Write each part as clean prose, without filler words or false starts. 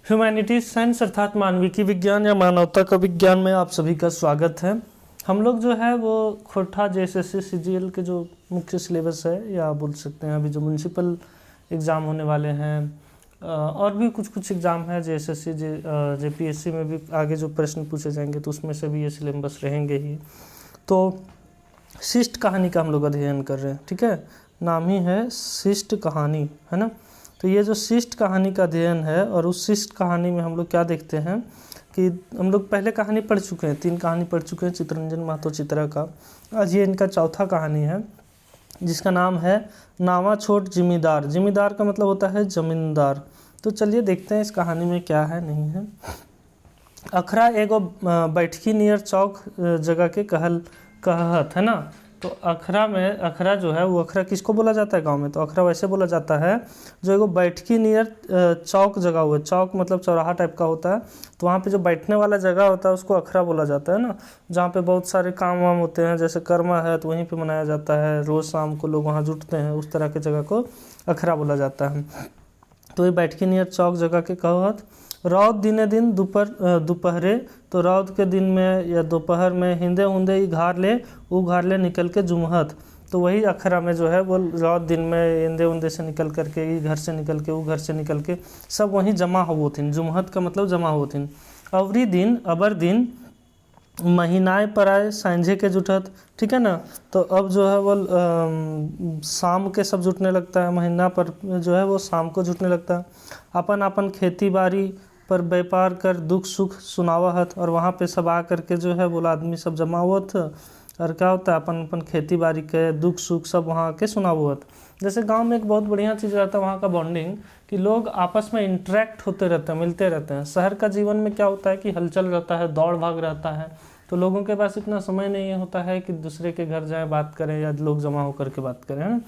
Humanities science अर्थात मानविकी विज्ञान या मानवता का विज्ञान में आप सभी का स्वागत है। हम लोग जो है वो खोरठा जेएसएससी सीजीएल के जो मुख्य सिलेबस है या बोल सकते हैं अभी जो म्यूनसिपल एग्ज़ाम होने वाले हैं और भी कुछ एग्ज़ाम है जेएसएससी जेपीएससी में भी आगे जो प्रश्न पूछे जाएंगे तो उसमें से भी ये सिलेबस रहेंगे ही। तो शिष्ट कहानी का हम लोग अध्ययन कर रहे हैं, ठीक है, नाम ही है शिष्ट कहानी, है ना। तो ये जो शिष्ट कहानी का अध्ययन है और उस शिष्ट कहानी में हम लोग क्या देखते हैं कि हम लोग पहले कहानी पढ़ चुके हैं, 3 कहानी पढ़ चुके हैं चित्तरंजन महतो चित्रा का। आज ये इनका चौथा कहानी है जिसका नाम है नावा छोट जिमीदार। जिमीदार का मतलब होता है जमींदार। तो चलिए देखते हैं इस कहानी में क्या है नहीं है। अखरा एगो बैठकी नियर चौक जगह के कहत, है ना। तो अखरा जो है वो अखरा किसको बोला जाता है गांव में, तो अखरा वैसे बोला जाता है जो एगो बैठकी नियर चौक जगह हुआ है। चौक मतलब चौराहा टाइप का होता है, तो वहाँ पे जो बैठने वाला जगह होता है उसको अखरा बोला जाता है ना। जहाँ पे बहुत सारे काम वाम होते हैं, जैसे कर्मा है तो वहीं पे मनाया जाता है, रोज़ शाम को लोग वहाँ जुटते हैं, उस तरह की जगह को अखरा बोला जाता है। तो ये बैठकी नियर चौक जगह के कहत रौद दिने दिन दोपहरे, तो रौद के दिन में या दोपहर में हिंदे हुंदे घार ले निकल के जुमहत। तो वही अखरा में जो है वो रौद दिन में हिंदे हुंदे से निकल करके ई घर से निकल के वो घर से निकल के सब वहीं जमा होथिन। जुमहत का मतलब जमा होथिन। अवरी दिन अबर दिन महीनाए पर आए सांझे के जुटत, ठीक है ना। तो अब जो है वो शाम के सब जुटने लगता है, महीना पर जो है वो शाम को जुटने लगता है। अपन खेती बाड़ी पर व्यापार कर दुख सुख सुनावत, और वहाँ पे सब आ करके जो है वो आदमी सब जमा हुआ और क्या होता है अपन खेती बाड़ी के दुख सुख सब वहाँ आके सुनावत। जैसे गांव में एक बहुत बढ़िया चीज़ रहता है वहाँ का बॉन्डिंग, कि लोग आपस में इंटरेक्ट होते रहते हैं, मिलते रहते हैं। शहर का जीवन में क्या होता है कि हलचल रहता है, दौड़ भाग रहता है, तो लोगों के पास इतना समय नहीं होता है कि दूसरे के घर जाएं बात करें या लोग जमा होकर के बात करें, है ना।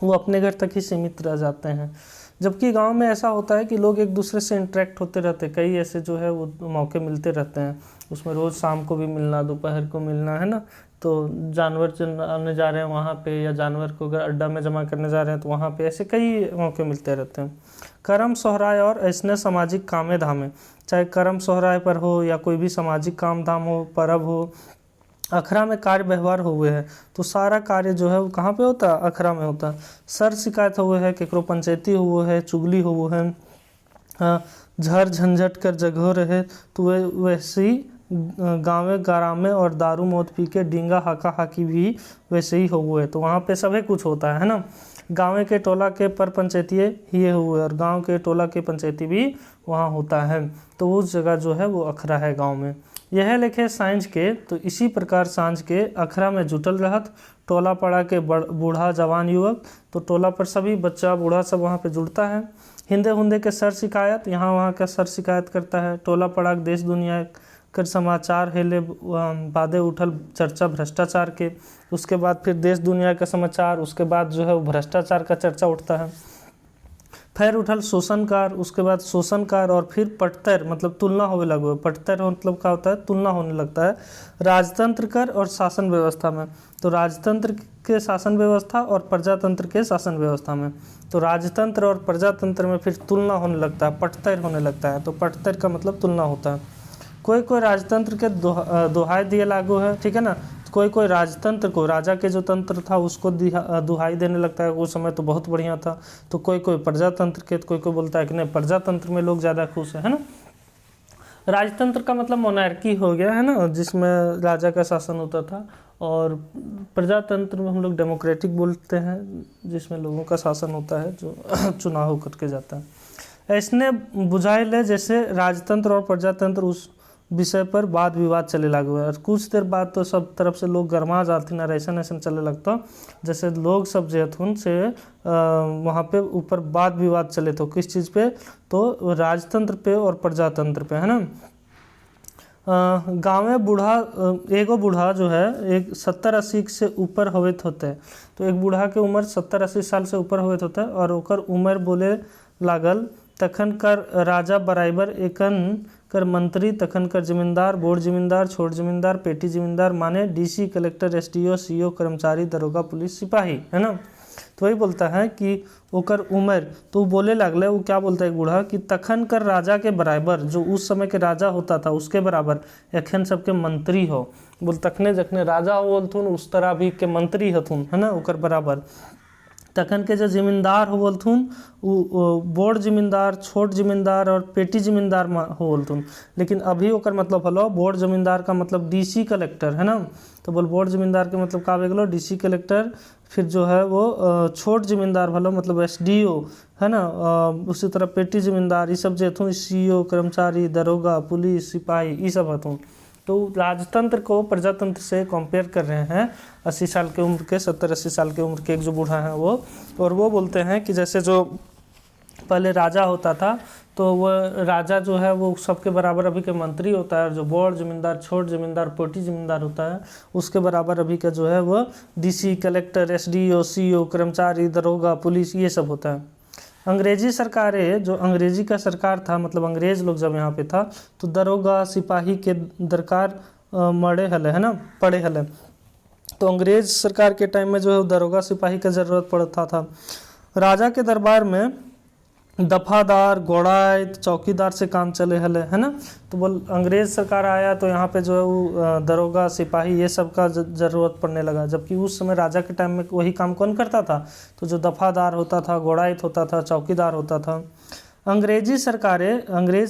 वो अपने घर तक ही सीमित रह जाते हैं। जबकि गांव में ऐसा होता है कि लोग एक दूसरे से इंटरेक्ट होते रहते हैं, कई ऐसे जो है वो मौके मिलते रहते हैं। उसमें रोज़ शाम को भी मिलना, दोपहर को मिलना, है ना। तो जानवर चुनाने जा रहे हैं वहाँ पे, या जानवर को अगर अड्डा में जमा करने जा रहे हैं तो वहाँ पे ऐसे कई मौके मिलते रहते हैं। करम सोहराय और ऐसने सामाजिक कामे धामे, चाहे करम सोहराय पर हो या कोई भी सामाजिक काम धाम हो, पर्व हो, अखरा में कार्य व्यवहार हुए हैं। तो सारा कार्य जो है वो कहाँ पे होता है, अखरा में होता है। सर शिकायत हुए है, केकरो पंचायती हुए है, चुगली हुए है, झर झंझट कर जगह रहे, तो वैसे ही गाँवे गारामे और दारू मौत पी के डींगा हाका हाकी भी वैसे ही हुए। तो वहाँ पे सभी कुछ होता है ना। गाँव के टोला के पर पंचायती ही हुए और गांव के टोला के पंचायती भी वहाँ होता है। तो उस जगह जो है वो अखरा है गांव में। यह लिखे सांझ के, तो इसी प्रकार सांझ के अखरा में जुटल रहत टोला पड़ा के बूढ़ा जवान युवक। तो टोला पर सभी बच्चा बूढ़ा सब वहाँ पे जुड़ता है। हिंदे हुंदे के सर शिकायत, यहाँ वहाँ का सर शिकायत करता है। टोला पड़ा देश दुनिया कर समाचार हेले बादे उठल चर्चा भ्रष्टाचार के। उसके बाद फिर देश दुनिया का समाचार, उसके बाद जो है वो भ्रष्टाचार का चर्चा उठता है। फिर उठल शोषणकार, उसके बाद शोषणकार, और फिर पटतर मतलब तुलना होने लगे। पटतर मतलब क्या होता है, तुलना होने लगता है राजतंत्र कर और शासन व्यवस्था में। तो राजतंत्र के शासन व्यवस्था और प्रजातंत्र के शासन व्यवस्था में, तो राजतंत्र और प्रजातंत्र में फिर तुलना होने लगता है, पटतर होने लगता है। तो पटतर का मतलब तुलना होता है। कोई राजतंत्र के दोहाई दिए लागू है, ठीक है ना। कोई राजतंत्र को, राजा के जो तंत्र था उसको दुहाई देने लगता है। उस समय तो बहुत बढ़िया था। तो कोई प्रजातंत्र के, तो कोई बोलता है कि नहीं प्रजातंत्र में लोग ज़्यादा खुश है ना। राजतंत्र का मतलब मोनार्की हो गया, है ना, जिसमें राजा का शासन होता था। और प्रजातंत्र में हम लोग डेमोक्रेटिक बोलते हैं, जिसमें लोगों का शासन होता है जो चुनाव करके जाता है। ऐसने बुझाए ले जैसे राजतंत्र और प्रजातंत्र उस विषय पर वाद विवाद चले लागू है। और कुछ देर बाद तो सब तरफ से लोग गरमा जाती ना, ऐसा चले लगता जैसे लोग सब जो हथुन से वहाँ पे ऊपर वाद विवाद चले। तो किस चीज़ पे, तो राजतंत्र पे और प्रजातंत्र पे, है ना। गाँव में एगो बूढ़ा जो है एक 70-80 से ऊपर होते होते। तो एक बूढ़ा के उम्र 70-80 साल से ऊपर होते हैं और ओकर उम्र बोले लागल तखन कर राजा बराबर एकन कर मंत्री, तखन कर जमींदार, बोर्ड जमींदार, छोट जमींदार, पेटी जमींदार, माने डीसी, कलेक्टर, एसडीओ, सीओ, कर्मचारी, दरोगा, पुलिस, सिपाही, है ना। तो वही बोलता है कि ओकर उम्र, तो वो बोले लगले, वो क्या बोलता है बूढ़ा कि तखन कर राजा के बराबर, जो उस समय के राजा होता था उसके बराबर एखन सबके मंत्री हो। बोल तखने जखने राजा हो बोलथुन उस तरह भी के मंत्री हथुन, है ना, ओकर बराबर। तखन के जो जिम्मेदार हो बोलथुन वो बड़ जिम्मेदार, छोट जिम्मेदार और पेटी जिम्मेदार हो बोलथुन। लेकिन अभी ओकर मतलब हलो बड़ जिम्मेदार का मतलब डीसी कलेक्टर, है ना। तो बोल बड़ जिम्मेदार के मतलब का हो डीसी कलेक्टर। फिर जो है वो छोट जिम्मेदार भलो मतलब एसडीओ, है ना। उसी तरह पेटी जिम्मेदार ये सब जो हथुन सीओ, कर्मचारी, दरोगा, पुलिस, सिपाही ये सब हथुन। तो राजतंत्र को प्रजातंत्र से कंपेयर कर रहे हैं 80 साल की उम्र के, 70-80 साल की उम्र के एक जो बूढ़ा है वो। और वो बोलते हैं कि जैसे जो पहले राजा होता था तो वो राजा जो है वो सबके बराबर अभी के मंत्री होता है, जो बड़ जिम्मेदार, छोट जिम्मेदार, पेटी जिम्मेदार होता है उसके बराबर अभी का जो है वो डीसी, कलेक्टर, एसडीओ, सीओ, कर्मचारी, दरोगा, पुलिस ये सब होता है। अंग्रेजी सरकारें, जो अंग्रेजी का सरकार था मतलब अंग्रेज लोग जब यहाँ पे था तो दरोगा, सिपाही के दरकार मरे हले, है ना, पड़े हले। तो अंग्रेज सरकार के टाइम में जो है दरोगा, सिपाही का ज़रूरत पड़ता था। राजा के दरबार में दफादार, घोड़ाइत, चौकीदार से काम चले हले, है ना। तो बोल अंग्रेज सरकार आया तो यहाँ पे जो है वो दरोगा, सिपाही ये सब का ज़रूरत पड़ने लगा, जबकि उस समय राजा के टाइम में वही काम कौन करता था, तो जो दफादार होता था, घोड़ाइत होता था, चौकीदार होता था। अंग्रेज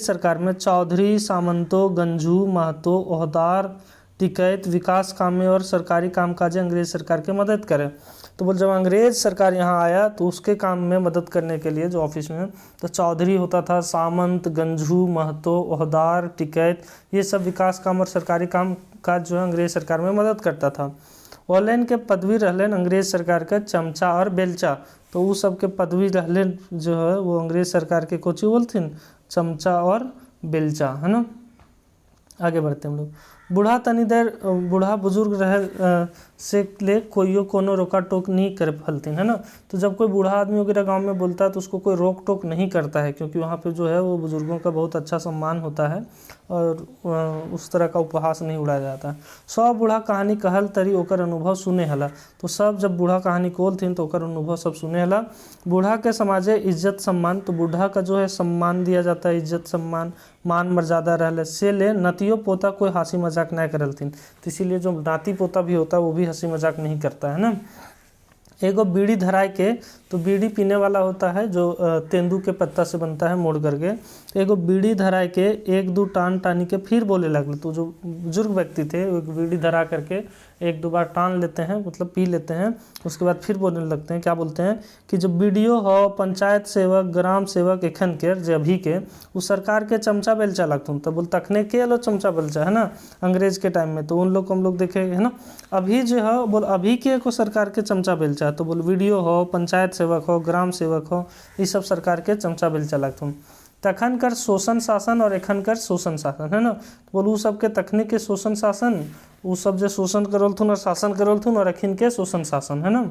सरकार में चौधरी, सामंतो, गंजू, महतो, ओहदार, टिकैत विकास काम में और सरकारी कामकाज अंग्रेज सरकार की मदद करे। तो बोल जब अंग्रेज सरकार यहाँ आया तो उसके काम में मदद करने के लिए जो ऑफिस में तो चौधरी होता था, सामंत, गंजू, महतो, ओहदार, टिकैत ये सब विकास काम और सरकारी काम काज जो है अंग्रेज सरकार में मदद करता था। ऑनलाइन के पदवी रहलन अंग्रेज सरकार के चमचा और बेलचा। तो वो सब के पदवी रहलन जो है वो अंग्रेज सरकार के कोची बोलथिन, चमचा और बेलचा, है ना। आगे बढ़ते हम लोग। बूढ़ा तनी देर बूढ़ा बुजुर्ग रहे से ले कोइयो कोनो रोका टोक नहीं कर फलतीन, है ना। तो जब कोई बूढ़ा आदमी वगैरह गांव में बोलता है तो उसको कोई रोक टोक नहीं करता है, क्योंकि वहाँ पे जो है वो बुजुर्गों का बहुत अच्छा सम्मान होता है और उस तरह का उपहास नहीं उड़ाया जाता है। सब बूढ़ा कहानी कहल तरी ओकर अनुभव सुने हला। तो सब जब बूढ़ा कहानी कोलथिन तो ओकर अनुभव सब सुने हला। बूढ़ा के समाजे इज्जत सम्मान, तो बूढ़ा का जो है सम्मान दिया जाता है, इज्जत सम्मान, मान मर्यादा रहले से ले नतियो पोता कोई हंसी मजाक नहीं करलथिन। तो इसीलिए जो नाती पोता भी होता है वो भी हंसी मजाक नहीं करता, है ना। एगो बीड़ी धराए के, तो बीड़ी पीने वाला होता है जो तेंदू के पत्ता से बनता है मोड़ करके। तो एगो बीड़ी धराए के एक दो टान टानी के फिर बोले लगले। तो जो बुजुर्ग व्यक्ति थे वो एक बीड़ी धरा करके एक दो बार टान लेते हैं, मतलब पी लेते हैं, उसके बाद फिर बोलने लगते हैं। क्या बोलते हैं कि जो बीडीओ हो, पंचायत सेवक, ग्राम सेवक एखन के जो अभी के वो सरकार के चमचा बेलचा लगतुन। तो बोल तखने के लो चमचा बेलचा, है ना, अंग्रेज के टाइम में। तो उन लोग को हम लोग देखे, है ना। अभी जो है बोल अभी के को सरकार के चमचा बेलचा, तो बोल वीडियो हो, पंचायत सेवक हो, ग्राम सेवक हो, ये सब सरकार के चमचा बेलचा लगतुन। तखन कर शोषण शासन और एखन कर शोषण शासन, है ना। तो बोल उ सब के तखनी के शोषण शासन, उ सब जो शोषण करलथुन और शासन करलथुन, और एखन के शोषण शासन, है ना।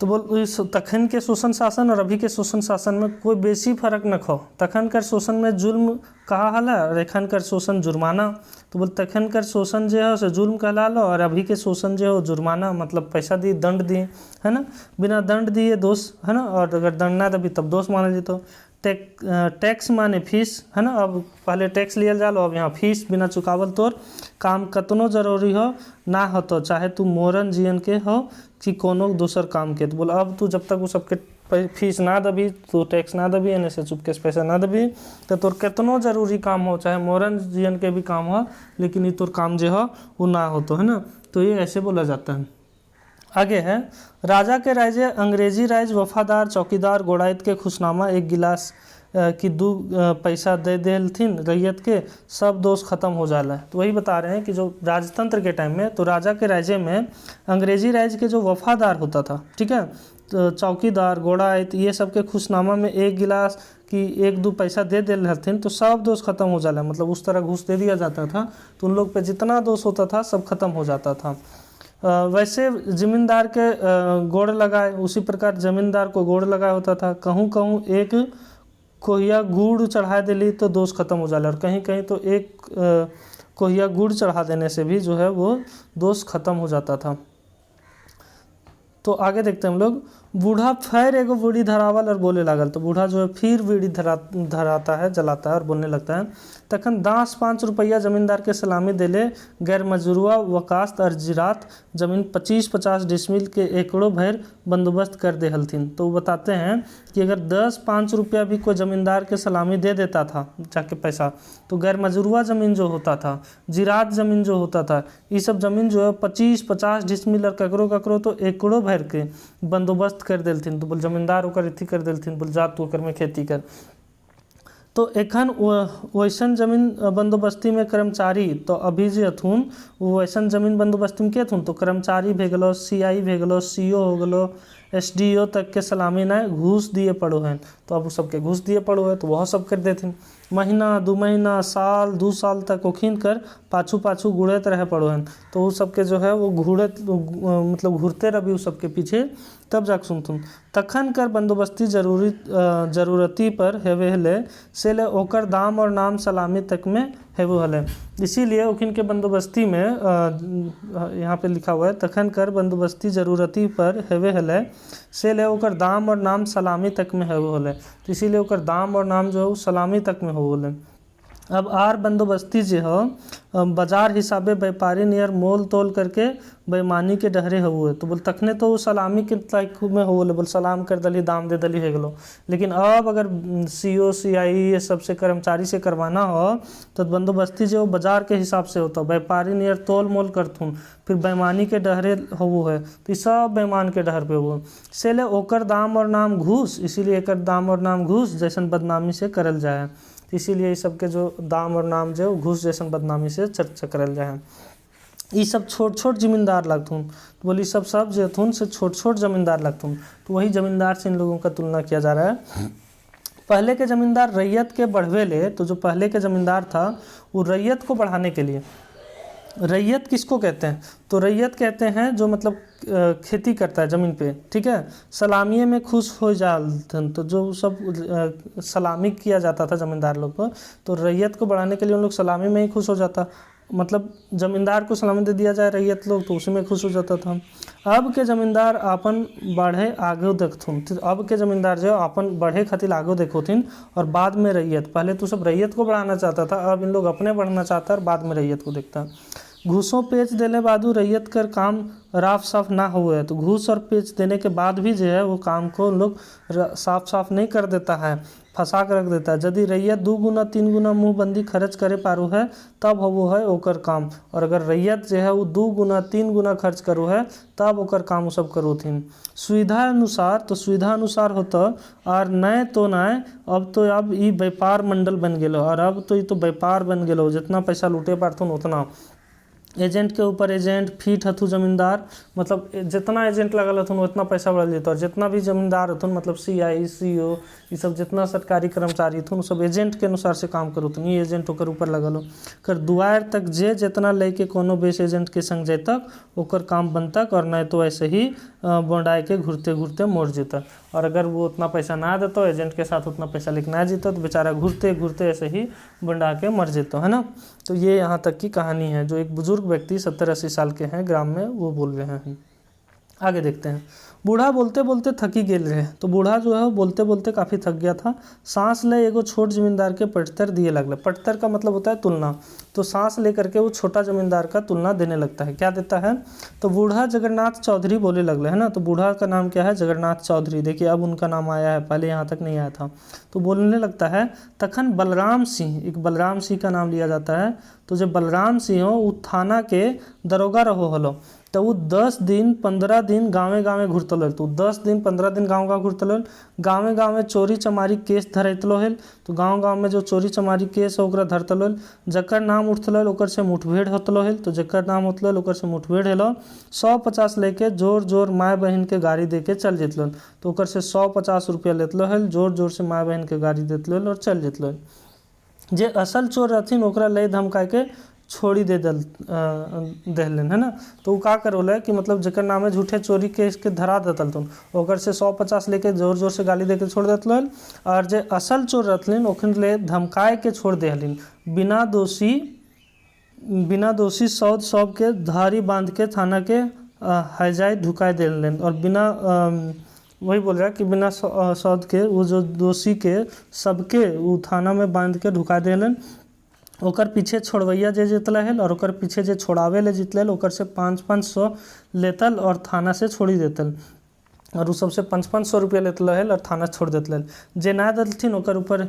तो बोल इस तखन के शोषण शासन और अभी के शोषण शासन में कोई बेसी फर्क न खो। तखन कर शोषण में जुल्म कहा हला और एखन कर शोषण जुर्माना। तो बोल तखन कर शोषण जो है उसे जुल्म कहला लो, और अभी के शोषण जो है जुर्माना, मतलब पैसा दिए, दंड दिए, है ना। बिना दंड दिए दोष, है ना, और अगर दंड ना दबी तब दोष माना जेतो। टैक्स माने फीस, है ना। अब पहले टैक्स लिया जा लो, अब यहाँ फीस बिना चुकावल तोर काम कतनो जरूरी हो ना हो, तो चाहे तू मोरन जीवन के हो कि कोनो दूसर काम के। तो बोला अब तू जब तक वो सबके फीस ना दबी, तो टैक्स ना दबी, एने से चुपके से पैसा ना दबी, तो तोर कितनो जरूरी काम हो, चाहे मोरन जीवन के भी काम हो, लेकिन ये तोर काम जो हो वो ना हो, तो है ना। तो ये ऐसे बोला जाता है। आगे है राजा के राजे अंग्रेजी राज वफादार, चौकीदार, गोड़ाइत के खुशनामा एक गिलास की 2 पैसा दे देलथिन रैयत के, सब दोष खत्म हो जाला। तो वही बता रहे हैं कि जो राजतंत्र के टाइम में, तो राजा के राज्य में अंग्रेजी राज के जो वफादार होता था, ठीक है, तो चौकीदार, गोड़ाइत ये सब के खुशनामा में 1 गिलास की 1-2 पैसा दे देलथिन तो सब दोष खत्म हो जाला। मतलब उस तरह घूस दे दिया जाता था तो उन लोग पे जितना दोष होता था सब खत्म हो जाता था। वैसे जमींदार के गोड़ लगाए, उसी प्रकार जमींदार को गोड़ लगाया होता था। कहूँ कहूँ एक कोहिया गुड़ चढ़ा देली तो दोष खत्म हो जाला, और कहीं कहीं तो एक कोहिया गुड़ चढ़ा देने से भी जो है वो दोष खत्म हो जाता था। तो आगे देखते हैं हम लोग। बूढ़ा फिर एगो बीड़ी धरावल और बोले लागल। तो बूढ़ा जो है फिर बीड़ी धराता है, जलाता है और बोलने लगता है। तखन 10-5 रुपया जमींदार के सलामी देले, गैर मजरूआ वकास्त और जिरात जमीन 25-50 डिसमिल के एकड़ों भर बंदोबस्त कर दे हलथिन। तो वो बताते हैं कि अगर 10-5 रुपया भी कोई ज़मींदार के सलामी दे देता था जाके पैसा, तो गैर मजरूआ ज़मीन जो होता था, जिरात ज़मीन जो होता था, ये सब ज़मीन जो है 25-50 डिसमिल और ककरो तो एकड़ों भर के बंदोबस्त कर देलथिन। तो बोल जमींदार ओकर अथी कर देलथिन, बोल जा तू ओकर में खेती कर। तो एखन वैसन जमीन बंदोबस्ती में कर्मचारी, तो अभी जे हथुन वैसन जमीन बंदोबस्ती में के हथुन, तो कर्मचारी भे गेलो, CI भे गेलो, CO हो गेलो, SDO तक के सलामी ना घूस दिए पड़ो हैं। तो अब सबके घूस दिए पड़ो है, तो वह सब कर देथिन। महीना 2 महीना साल 2 साल तक ओखिन कर पाछू गुड़त रहे पड़ो हैं। तो वो सबके जो है वो मतलब घूरते रही वो सबके पीछे, तब जाके सुनथुन। तखन कर बंदोबस्ती जरूरती पर हेवे हले, से ले ओकर दाम और नाम सलामी तक में हेवो हले। इसीलिए ओखिन के बंदोबस्ती में यहाँ पे लिखा हुआ है, तखन कर बंदोबस्ती जरूरती पर हेवे हले, से ले ओकर दाम और नाम सलामी तक में हेवो हले। तो इसीलिए ओकर दाम और नाम जो है वो सलामी तक में हो हले। अब आर बंदोबस्ती जो है बाजार हिसाबे व्यापारी नियर मोल तोल करके बेईमानी के डहरे हुए। तो बोल तखने तो वो सलामी के लाइक में हो बोल सलाम कर दली, दाम दे दली है गेलो। लेकिन अब अगर CO CI ये सबसे कर्मचारी से करवाना हो तो बंदोबस्ती जो बाजार के हिसाब से होता, व्यापारी नियर तोल मोल करथुन, फिर बेईमानी के डहरे हो है। तो ये सब बेईमान के डहर पे हुआ, से ले ओकर दाम और नाम घूस, इसीलिए एकर दाम और नाम घूस जैसन बदनामी से करल जाए। इसीलिए ये सबके जो दाम और नाम जो घूस जैसन बदनामी से चर्चा करल जाए। ये सब छोट छोट जमींदार लगथुन। तो बोली सब जो थुन से छोट छोट जमींदार लगथुन। तो वही जमींदार से इन लोगों का तुलना किया जा रहा है। पहले के जमींदार रैयत के बढ़वे ले, तो जो पहले के जमींदार था वो रैयत को बढ़ाने के लिए, रैयत किसको कहते हैं, तो रैयत कहते हैं जो मतलब खेती करता है ज़मीन पे, ठीक है। सलामी में खुश हो जाते, तो जो सब सलामी किया जाता था ज़मींदार लोग को, तो रैयत को बढ़ाने के लिए उन लोग सलामी में ही खुश हो जाता। मतलब ज़मींदार को सलामी दे दिया जाए रैयत लोग, तो उसी में खुश हो जाता था। अब के ज़मींदार अपन बढ़े आगे देखथुन। तो अब के ज़मींदार जो अपन बढ़े खातिर आगे देखोथिन और बाद में रैयत। पहले तो सब रैयत को बढ़ाना चाहता था, अब इन लोग अपने बढ़ना चाहता है और बाद में रैयत को देखता। घूसों पेच देने बादू रैयत कर काम राफ साफ ना हुए। तो घूस और पेच देने के बाद भी जो है वो काम को लोग साफ नहीं कर देता है, फंसा कर रख देता है। यदि रैयत 2 गुना 3 गुना मुँहबंदी खर्च करे पारू है तब वो है ओकर काम, और अगर रैयत जो है वो 2 गुना 3 गुना खर्च करो है तब ओकर काम वो सब करोथिन। सुविधा अनुसार, तो सुविधा अनुसार होता और नए तो नए, अब ये व्यापार मंडल बन गेलो, और अब तो ये तो व्यापार बन गेलो। जितना पैसा लूटे पारथुन उतना एजेंट के ऊपर एजेंट फीट हथु जमींदार, मतलब जितना एजेंट लगल हथुन उतना पैसा बढ़ जेतो। और जितना भी जमींदार हथुन मतलब CI CO ये सब जितना सरकारी कर्मचारी हथुन सब एजेंट के अनुसार से काम करूथुन। ये एजेंट ओकर ऊपर लगल हो कर दुआर तक जे जितना लेके कोनो बेस एजेंट के संग जैतक ओकर काम बनतक, और नहीं तो ऐसे ही बोंडाई के घूरते घूरते मोड़ जेतक। और अगर वो उतना पैसा ना देतो, एजेंट के साथ उतना पैसा लेके ना जीतो, तो बेचारा घूरते घूरते ऐसे ही बोंडा के मर जेतो, है ना। तो ये यहाँ तक की कहानी है जो एक बुजुर्ग व्यक्ति 70-80 साल के हैं ग्राम में वो बोल रहे हैं। आगे देखते हैं। बूढ़ा बोलते बोलते थकी गेल रहे। तो बूढ़ा जो है वो बोलते बोलते काफ़ी थक गया था। सांस ले एगो छोट जमींदार के पटतर दिए लगल। पटतर का मतलब होता है तुलना। तो सांस ले करके वो छोटा जमींदार का तुलना देने लगता है। क्या देता है, तो बूढ़ा जगन्नाथ चौधरी बोले लगले, है ना। तो बूढ़ा का नाम क्या है, जगन्नाथ चौधरी। देखिए अब उनका नाम आया है, पहले यहाँ तक नहीं आया था। तो बोलने लगता है तखन बलराम सिंह, एक बलराम सिंह का नाम लिया जाता है। तो जो बलराम सिंह हो वो थाना के दरोगा रहो हलो। तो वो 10 दिन 15 दिन गाँवे गाँवे घूरतल। तो 10 दिन 15 दिन गाँव गाँव घूरतल, गाँवे गाँवे चोरी चमारी केस धरतलो है। तो गाँव गाँव में जो चोरी चमारी केस है ओकरा धरतल, जकर नाम उठतल ओकर से मुठभेड़ होतलो है। तो जकर नाम उठल ओकर से मुठभेड़ हेलो 150 लेके जोर जोर माय बहन के गाड़ी दे के चल जेतलो। तो ओकर से 150 रुपया लेतलो है, जोर जोर से माय बहन के गाड़ी देतलो और चल जेतलो। जे असल चोर रहथिन ओकरा ले धमका के छोड़ी देहलन, है ना। तो वो का करोले कि मतलब जकर नामे झूठे चोरी केस के धरा देतल तुम ओकर से 150 लेके जोर जोर से गाली दे के छोड़ देतल। और जे असल चोर रहथिन ओखन ले धमकाए के छोड़ देहलिन। बिना दोषी सौद सब के धारी बांध के थाना के हैजाई ढुकाए देलन और बिना वही बोल रहा है कि बिना शौद के वो जो दोषी के सबके वो थाना में बांध के ढुका देलन। ओकर पीछे छोड़वैया जे जितला है और ओकर पीछे जे छोड़ावे ले जितल ओकर से 500-500 लेतल और थाना से छोड़ी देतल और उ सबसे 500-500 रुपया लेतल है और थाना छोड़ देतल। जे ना देलथिन ओकर ऊपर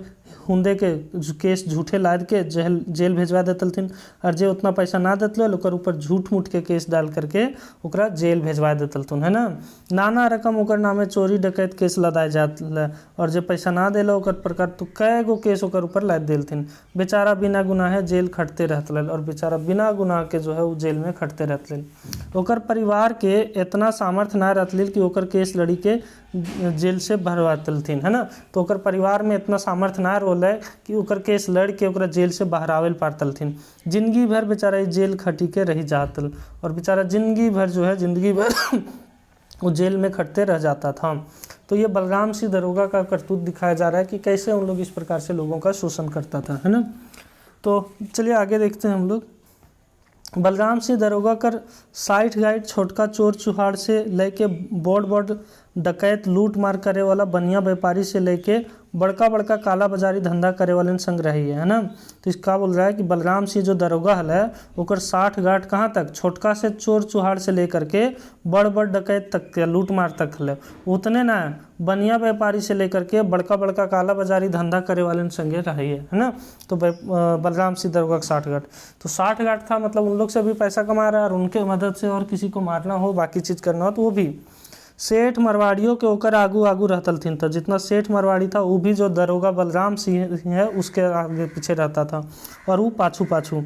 हुंदे के केस झूठे लाद के जेल भेजवा देतलथिन और जे उतना पैसा ना देतल ओकर ऊपर झूठ मूठ के केस डाल करके ओकरा जेल भेजवा देतलथुन, है ना। नाना रकम ओकर नामे चोरी डकैत केस लदाए जात और जे पैसा ना देल ओकर प्रकार तो कई गो केस ओकर ऊपर लाद देलथिन। बेचारा बिना गुनाहे जेल खटते रहतल और बेचारा बिना गुनाह के जो है वो जेल में खटते रहतल। ओकर परिवार के इतना सामर्थ्य ना रहतल कि ओकर केस लड़ी के जेल से भरवातलथिन, है ना। तो ओकर परिवार में इतना सामर्थ्य ना रोल है कि ओकर केस लड़ के ओकरा जेल से बहरावेल पारतलथिन। जिंदगी भर बेचारा जेल खटी के रही जातल और बेचारा जिंदगी भर जो है जिंदगी भर वो जेल में खटते रह जाता था। तो ये बलराम सिंह दरोगा का करतूत दिखाया जा रहा है कि कैसे उन लोग इस प्रकार से लोगों का शोषण करता था, है ना। तो चलिए आगे देखते हैं हम लोग। बलराम सिंह दरोगा कर 60 गाइड छोटका चोर चुहाड़ से लेके बड़ डकैत लूट मार करे वाला बनिया व्यापारी से लेके बड़का बड़का काला बाजारी धंधा करे वाले संग्रही है ना। तो इसका बोल रहा है कि बलराम सिंह जो दरोगा है ओकर 60 गार्ड कहाँ तक, छोटका से चोर चुहाड़ से लेकर के बड़ डकैत तक के लूट मार तक है, उतने ना बनिया व्यापारी से लेकर के बड़का बड़का काला बाजारी धंधा करे वाले संगे रही है ना। तो बलराम सिंह दरोगा का 60 गार्ड, तो 60 गार्ड था मतलब उन लोग से भी पैसा कमा रहा है और उनके मदद से और किसी को मारना हो बाकी चीज़ करना हो तो वो भी। सेठ मरवाड़ियों के ओकर आगू रहतलथिन, तो जितना सेठ मरवाड़ी था वो भी जो दरोगा बलराम सिंह है उसके आगे पीछे रहता था और वो पाछू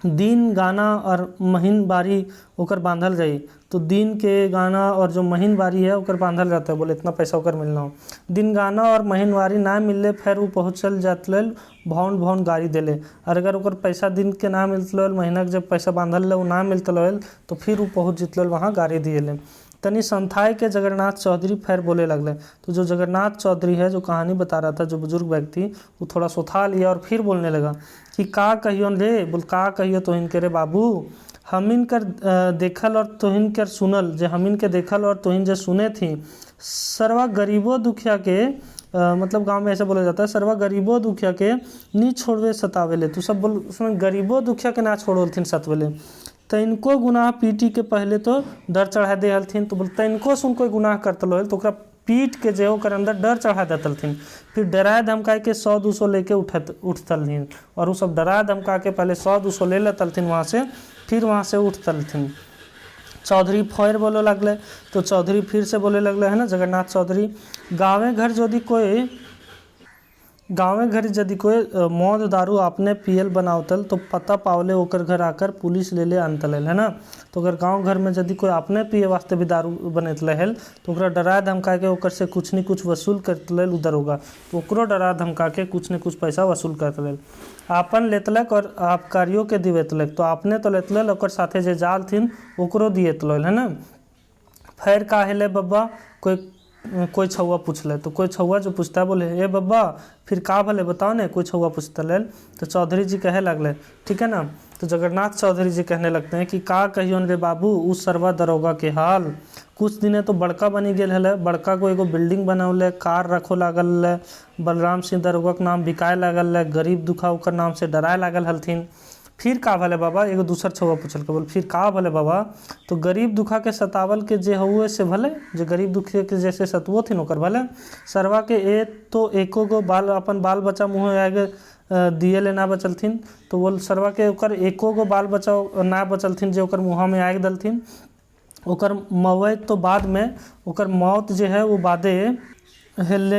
दिन गाना और महीन बारी ओकर बांधल रही। तो दिन के गाना और जो महीन बारी है ओकर बांधल रहता है, बोले इतना पैसा ओकर मिलना हो। दिन गाना और महीन बारी ना मिलले फिर वो पहुँचल जातल भौन गाड़ी देले और अगर ओकर पैसा दिन के ना मिलतल महीना के जब पैसा बांधल वो ना मिलतल तो फिर वो पहुँच जितल वहाँ गाड़ी दिए। तनी संथाई के जगन्नाथ चौधरी फिर बोले लगले। तो जो जगन्नाथ चौधरी है जो कहानी बता रहा था जो बुजुर्ग व्यक्ति वो थोड़ा सोथा लिया और फिर बोलने लगा कि का कहियो रे, बोल का कहियो तोहिन के रे बाबू, हमिन कर देखल और तोहिन कर सुनल, जे हमिन के देखल और तोहिन जे सुने थी सर्वा गरीबों दुखिया के मतलब गांव में ऐसे बोला जाता है सर्वा गरीबों दुखिया के नी छोड़वे सतावेले। तो सब बोल उसमें गरीबों दुखिया के ना छोड़ोलथिन सतवेले। तो इनको गुनाह पीटी के पहले तो डर चढ़ा दे हलथिन। तो बोलते इनको सुन कोई गुनाह करतल तो ओकरा पीट के जो ओकर अंदर डर चढ़ा देतलथिन, फिर डराए धमकाए के 100-200 लेके उठतलथिन और वो सब डराए धमका के पहले 100-200 ले लेतलथिन वहाँ से, फिर वहाँ से उठतलथिन। चौधरी फिर बोले लगले। तो चौधरी फिर से बोले लगले है ना जगन्नाथ चौधरी, गाँवे घर यदि कोई मौत दारू आपने पियल बनावतल तो पता पावले ओकर घर आकर पुलिस ले अनतल है ना। तो अगर गांव घर में यदि कोई आपने पिए वास्ते भी दारू बनतल है तो ओकरा डरा धमका के ओकर से कुछ न कुछ वसूल करतल दरोगा। तो ओकरो डरा धमका के कुछ न कुछ पैसा वसूल करतल, आपन लेतलक और आबकारियों के दिवेतलक। तो आपने तो लेतल ओकर साथे जे जाल थिन ओकरो दिएतल है ना। फिर का हेले बब्बा कोई छौआ पूछले। तो कोई छौआ जो पूछता है बोले ए बब्बा फिर का भले बताओ ने, कोई छौआ पूछता ले। तो चौधरी जी कहे लगले ठीक है ना। तो जगन्नाथ चौधरी जी कहने लगते हैं कि का कहियोन रे बाबू उस सर्वा दरोगा के हाल, कुछ दिने तो बड़का बनी गेल है, बड़का को एगो बिल्डिंग बनावले, कार रखो लागल है, बलराम सिंह दरोगा के नाम बिकाए लागल है, गरीब दुखा ओकर नाम से डराए लागल हलथिन। फिर का भले बाबा, एगो दूसर छौआ पूछल के बोल फिर का भले बाबा, तो गरीब दुखा के सतावल के जे हुए से भले, जो गरीब दुखिया के जैसे सतवो थे ओकर भले, सरवा के तो एको गो अपन बाल बच्चा मुँह आगे दिए ले ना बचलथिन। तो बोल सरवा के ओकर एको गो बाल बच्चा ना बचलथिन जो ओकर मुँह में आग दलथिन। ओकर मौत तो बाद में, ओकर मौत जो है वो बादे हेल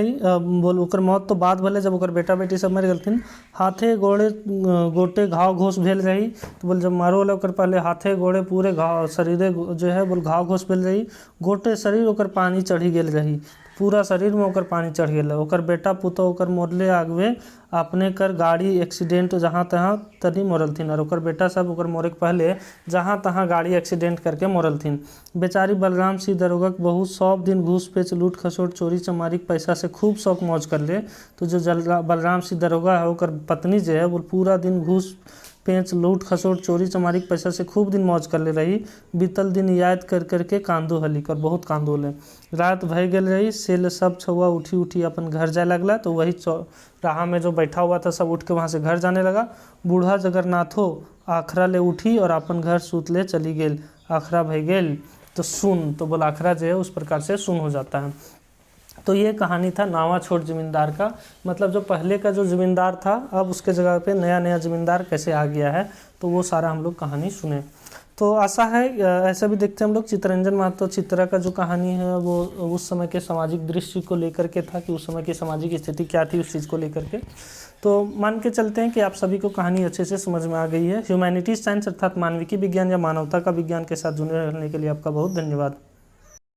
बोल ओकर मौत तो बाद भले जब ओकर बेटा बेटी सब मर गलथिन। हाथे गोटे घाव घोष भेल रही। तो बोल जब मारो वाला ओकर पहले हाथे गोड़े पूरे घाव शरीरे जो है बोल घाव घोष भेल रही, गोटे शरीर ओकर पानी चढ़ी गेल रही, पूरा शरीर में ओकर पानी चढ़ गेल। ओकर बेटा पुतौ ओकर मोरले आगवे अपने कर गाड़ी एक्सीडेंट जहाँ तहाँ तनी मरल थीन और ओकर बेटा सब ओकर मोरे के पहले जहाँ तहाँ गाड़ी एक्सीडेंट करके मरल थीन। बेचारी बलराम सिंह दरोगा के बहू सब दिन घूस पेच लूट खसोट चोरी चमारी के पैसा से खूब शौक मौज कर ले। तो जो बलराम सिंह दरोगा है ओकर पत्नी जो है वो पूरा दिन घूस पेंच लूट खसोट चोरी चमारी के पैसा से खूब दिन मौज कर ले रही। बीतल दिन याद कर करके कांदो हलिक और बहुत कांदो ले। रात भय गल रही से सब छुआ उठी उठी अपन घर जाए लगला। तो वही चौराहा में जो बैठा हुआ था सब उठ के वहाँ से घर जाने लगा। बूढ़ा जगन्नाथो आखरा ले उठी और अपन घर सूत ले चली गेल। आखरा भय गेल तो सुन, तो बोला आखरा जो है उस प्रकार से सुन हो जाता है। तो ये कहानी था नावा छोड़ जमींदार का। मतलब जो पहले का जो जमींदार था अब उसके जगह पे नया नया जमींदार कैसे आ गया है, तो वो सारा हम लोग कहानी सुने। तो आशा है ऐसा भी देखते हैं हम लोग चित्तरंजन महतो चित्रा का जो कहानी है वो उस समय के सामाजिक दृश्य को लेकर के था कि उस समय की सामाजिक स्थिति क्या थी उस चीज़ को लेकर के। तो मान के चलते हैं कि आप सभी को कहानी अच्छे से समझ में आ गई है। ह्यूमैनिटीज साइंस अर्थात मानविकी विज्ञान या मानवता का विज्ञान के साथ जुड़े रहने के लिए आपका बहुत धन्यवाद।